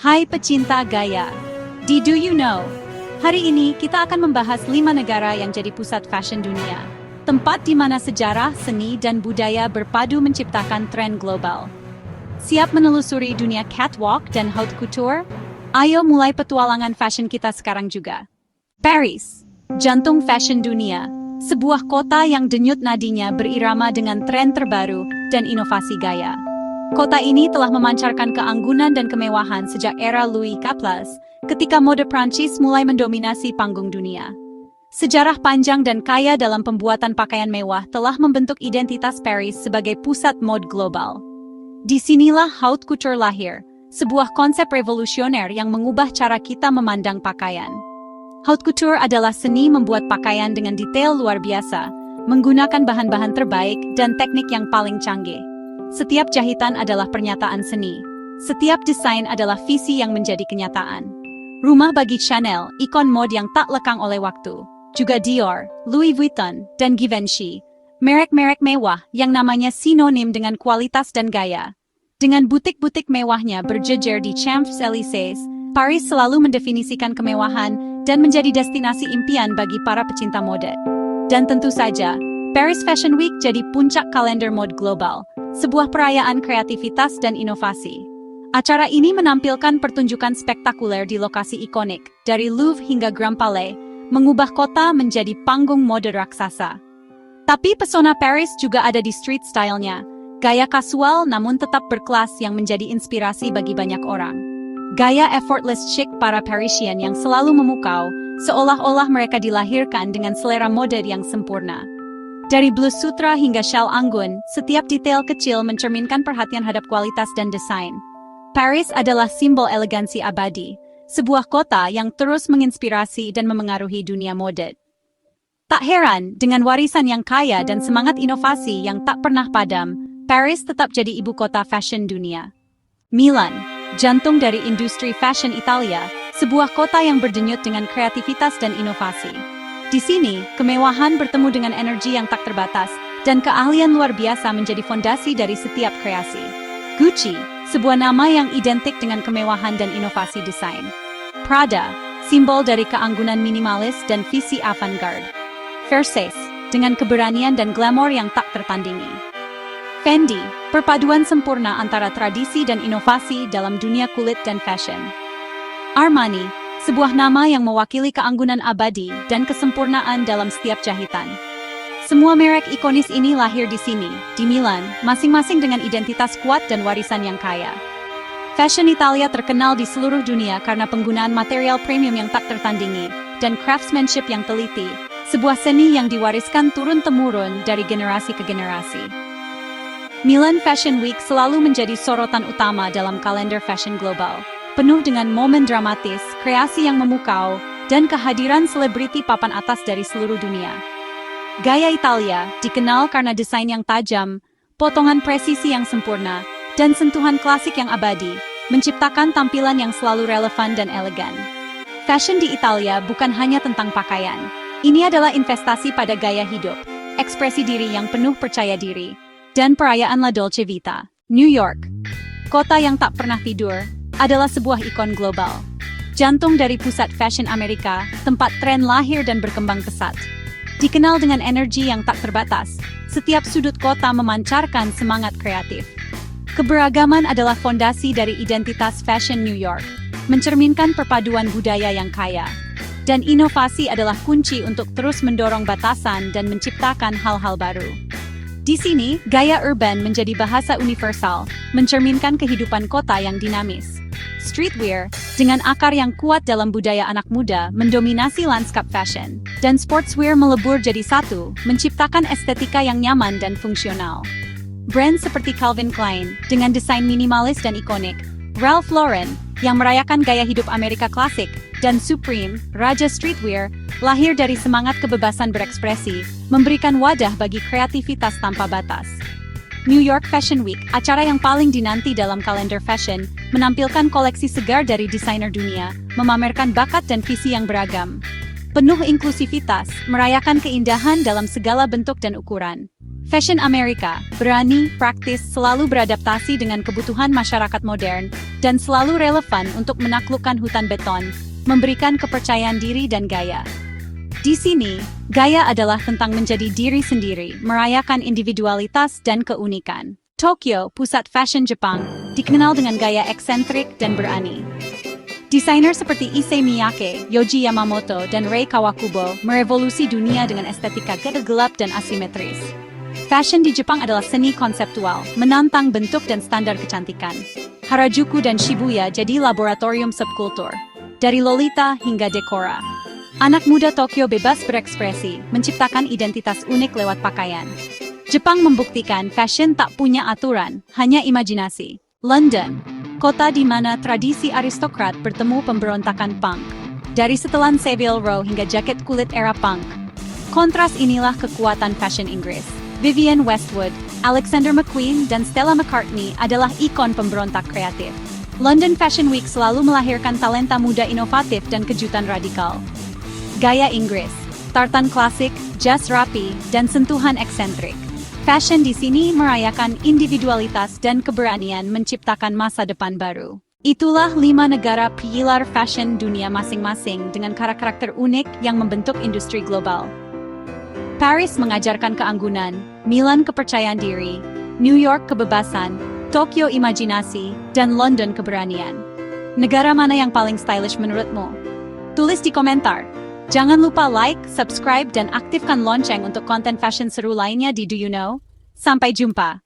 Hai pecinta gaya. Did you know? Hari ini kita akan membahas 5 negara yang jadi pusat fashion dunia. Tempat di mana sejarah, seni, dan budaya berpadu menciptakan tren global. Siap menelusuri dunia catwalk dan haute couture? Ayo mulai petualangan fashion kita sekarang juga. Paris, jantung fashion dunia. Sebuah kota yang denyut nadinya berirama dengan tren terbaru dan inovasi gaya. Kota ini telah memancarkan keanggunan dan kemewahan sejak era Louis XIV, ketika mode Prancis mulai mendominasi panggung dunia. Sejarah panjang dan kaya dalam pembuatan pakaian mewah telah membentuk identitas Paris sebagai pusat mode global. Disinilah haute couture lahir, sebuah konsep revolusioner yang mengubah cara kita memandang pakaian. Haute couture adalah seni membuat pakaian dengan detail luar biasa, menggunakan bahan-bahan terbaik dan teknik yang paling canggih. Setiap jahitan adalah pernyataan seni. Setiap desain adalah visi yang menjadi kenyataan. Rumah bagi Chanel, ikon mode yang tak lekang oleh waktu. Juga Dior, Louis Vuitton, dan Givenchy. Merek-merek mewah yang namanya sinonim dengan kualitas dan gaya. Dengan butik-butik mewahnya berjejer di Champs-Élysées, Paris selalu mendefinisikan kemewahan dan menjadi destinasi impian bagi para pecinta mode. Dan tentu saja, Paris Fashion Week jadi puncak kalender mode global. Sebuah perayaan kreativitas dan inovasi. Acara ini menampilkan pertunjukan spektakuler di lokasi ikonik, dari Louvre hingga Grand Palais, mengubah kota menjadi panggung mode raksasa. Tapi pesona Paris juga ada di street style-nya, gaya kasual namun tetap berkelas yang menjadi inspirasi bagi banyak orang. Gaya effortless chic para Parisian yang selalu memukau, seolah-olah mereka dilahirkan dengan selera mode yang sempurna. Dari blus sutra hingga shawl anggun, setiap detail kecil mencerminkan perhatian hadap kualitas dan desain. Paris adalah simbol elegansi abadi, sebuah kota yang terus menginspirasi dan memengaruhi dunia mode. Tak heran, dengan warisan yang kaya dan semangat inovasi yang tak pernah padam, Paris tetap jadi ibu kota fashion dunia. Milan, jantung dari industri fashion Italia, sebuah kota yang berdenyut dengan kreativitas dan inovasi. Di sini, kemewahan bertemu dengan energi yang tak terbatas, dan keahlian luar biasa menjadi fondasi dari setiap kreasi. Gucci, sebuah nama yang identik dengan kemewahan dan inovasi desain. Prada, simbol dari keanggunan minimalis dan visi avant-garde. Versace, dengan keberanian dan glamor yang tak tertandingi. Fendi, perpaduan sempurna antara tradisi dan inovasi dalam dunia kulit dan fashion. Armani, sebuah nama yang mewakili keanggunan abadi dan kesempurnaan dalam setiap jahitan. Semua merek ikonis ini lahir di sini, di Milan, masing-masing dengan identitas kuat dan warisan yang kaya. Fashion Italia terkenal di seluruh dunia karena penggunaan material premium yang tak tertandingi dan craftsmanship yang teliti, sebuah seni yang diwariskan turun-temurun dari generasi ke generasi. Milan Fashion Week selalu menjadi sorotan utama dalam kalender fashion global. Penuh dengan momen dramatis, kreasi yang memukau, dan kehadiran selebriti papan atas dari seluruh dunia. Gaya Italia dikenal karena desain yang tajam, potongan presisi yang sempurna, dan sentuhan klasik yang abadi, menciptakan tampilan yang selalu relevan dan elegan. Fashion di Italia bukan hanya tentang pakaian. Ini adalah investasi pada gaya hidup, ekspresi diri yang penuh percaya diri, dan perayaan La Dolce Vita. New York, kota yang tak pernah tidur, adalah sebuah ikon global. Jantung dari pusat fashion Amerika, tempat tren lahir dan berkembang pesat. Dikenal dengan energi yang tak terbatas, setiap sudut kota memancarkan semangat kreatif. Keberagaman adalah fondasi dari identitas fashion New York, mencerminkan perpaduan budaya yang kaya. Dan inovasi adalah kunci untuk terus mendorong batasan dan menciptakan hal-hal baru. Di sini, gaya urban menjadi bahasa universal, mencerminkan kehidupan kota yang dinamis. Streetwear, dengan akar yang kuat dalam budaya anak muda, mendominasi lanskap fashion. Dan sportswear melebur jadi satu, menciptakan estetika yang nyaman dan fungsional. Brand seperti Calvin Klein, dengan desain minimalis dan ikonik, Ralph Lauren, yang merayakan gaya hidup Amerika klasik, dan Supreme, Raja Streetwear, lahir dari semangat kebebasan berekspresi, memberikan wadah bagi kreativitas tanpa batas. New York Fashion Week, acara yang paling dinanti dalam kalender fashion, menampilkan koleksi segar dari desainer dunia, memamerkan bakat dan visi yang beragam. Penuh inklusivitas, merayakan keindahan dalam segala bentuk dan ukuran. Fashion Amerika, berani, praktis, selalu beradaptasi dengan kebutuhan masyarakat modern, dan selalu relevan untuk menaklukkan hutan beton, memberikan kepercayaan diri dan gaya. Di sini, gaya adalah tentang menjadi diri sendiri, merayakan individualitas dan keunikan. Tokyo, pusat fashion Jepang, dikenal dengan gaya eksentrik dan berani. Desainer seperti Issey Miyake, Yohji Yamamoto, dan Rei Kawakubo merevolusi dunia dengan estetika gelap dan asimetris. Fashion di Jepang adalah seni konseptual, menantang bentuk dan standar kecantikan. Harajuku dan Shibuya jadi laboratorium subkultur, dari Lolita hingga Decora. Anak muda Tokyo bebas berekspresi, menciptakan identitas unik lewat pakaian. Jepang membuktikan fashion tak punya aturan, hanya imajinasi. London, kota di mana tradisi aristokrat bertemu pemberontakan punk. Dari setelan Savile Row hingga jaket kulit era punk. Kontras inilah kekuatan fashion Inggris. Vivienne Westwood, Alexander McQueen, dan Stella McCartney adalah ikon pemberontak kreatif. London Fashion Week selalu melahirkan talenta muda inovatif dan kejutan radikal. Gaya Inggris, tartan klasik, jas rapi, dan sentuhan eksentrik. Fashion di sini merayakan individualitas dan keberanian menciptakan masa depan baru. Itulah 5 negara pilar fashion dunia masing-masing dengan karakter unik yang membentuk industri global. Paris mengajarkan keanggunan, Milan kepercayaan diri, New York kebebasan, Tokyo imajinasi, dan London keberanian. Negara mana yang paling stylish menurutmu? Tulis di komentar. Jangan lupa like, subscribe, dan aktifkan lonceng untuk konten fashion seru lainnya di Do You Know? Sampai jumpa!